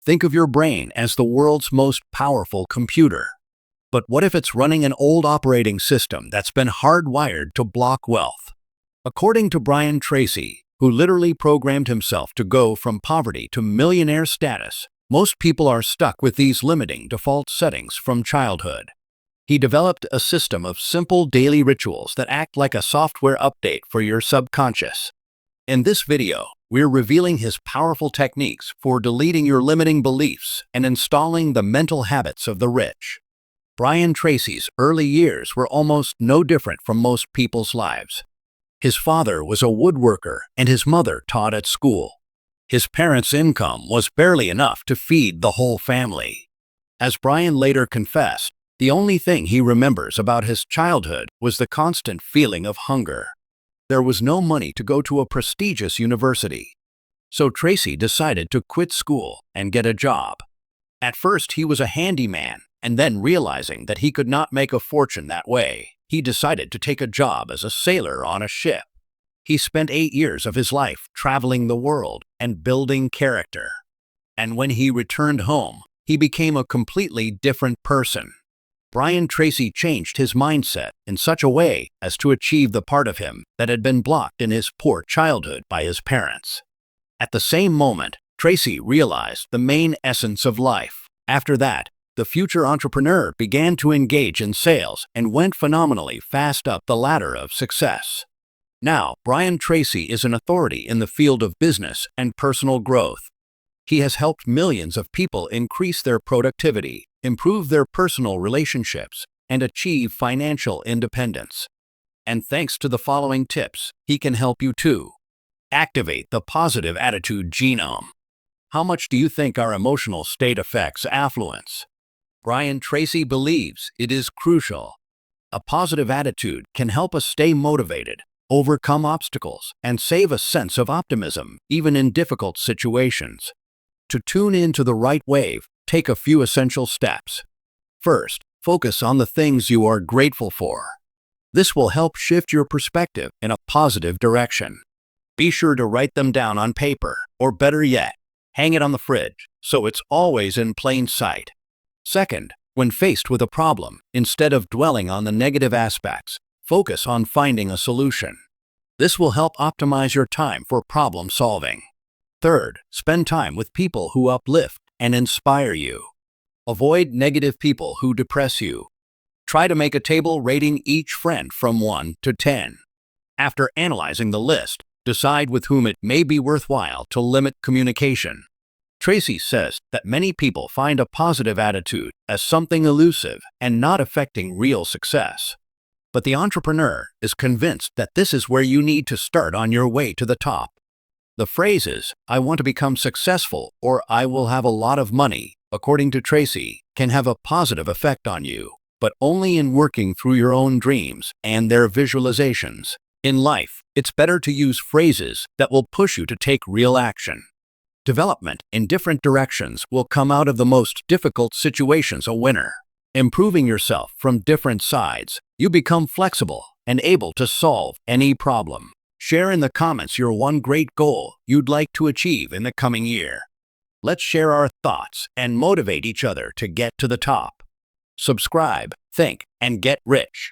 Think of your brain as the world's most powerful computer. But what if it's running an old operating system that's been hardwired to block wealth? According to Brian Tracy, who literally programmed himself to go from poverty to millionaire status, most people are stuck with these limiting default settings from childhood. He developed a system of simple daily rituals that act like a software update for your subconscious. In this video, we're revealing his powerful techniques for deleting your limiting beliefs and installing the mental habits of the rich. Brian Tracy's early years were almost no different from most people's lives. His father was a woodworker and his mother taught at school. His parents' income was barely enough to feed the whole family. As Brian later confessed, the only thing he remembers about his childhood was the constant feeling of hunger. There was no money to go to a prestigious university. So Tracy decided to quit school and get a job. At first, he was a handyman, and then realizing that he could not make a fortune that way, he decided to take a job as a sailor on a ship. He spent 8 years of his life traveling the world and building character. And when he returned home, he became a completely different person. Brian Tracy changed his mindset in such a way as to achieve the part of him that had been blocked in his poor childhood by his parents. At the same moment, Tracy realized the main essence of life. After that, the future entrepreneur began to engage in sales and went phenomenally fast up the ladder of success. Now, Brian Tracy is an authority in the field of business and personal growth. He has helped millions of people increase their productivity, improve their personal relationships, and achieve financial independence. And thanks to the following tips, he can help you too. Activate the positive attitude genome. How much do you think our emotional state affects affluence? Brian Tracy believes it is crucial. A positive attitude can help us stay motivated, overcome obstacles, and save a sense of optimism, even in difficult situations. To tune into the right wave, take a few essential steps. First, focus on the things you are grateful for. This will help shift your perspective in a positive direction. Be sure to write them down on paper, or better yet, hang it on the fridge, so it's always in plain sight. Second, when faced with a problem, instead of dwelling on the negative aspects, focus on finding a solution. This will help optimize your time for problem solving. Third, spend time with people who uplift and inspire you. Avoid negative people who depress you. Try to make a table rating each friend from 1 to 10. After analyzing the list, decide with whom it may be worthwhile to limit communication. Tracy says that many people find a positive attitude as something elusive and not affecting real success. But the entrepreneur is convinced that this is where you need to start on your way to the top. The phrases, "I want to become successful" or "I will have a lot of money," according to Tracy, can have a positive effect on you, but only in working through your own dreams and their visualizations. In life, it's better to use phrases that will push you to take real action. Development in different directions will come out of the most difficult situations a winner. Improving yourself from different sides, you become flexible and able to solve any problem. Share in the comments your one great goal you'd like to achieve in the coming year. Let's share our thoughts and motivate each other to get to the top. Subscribe, think, and get rich.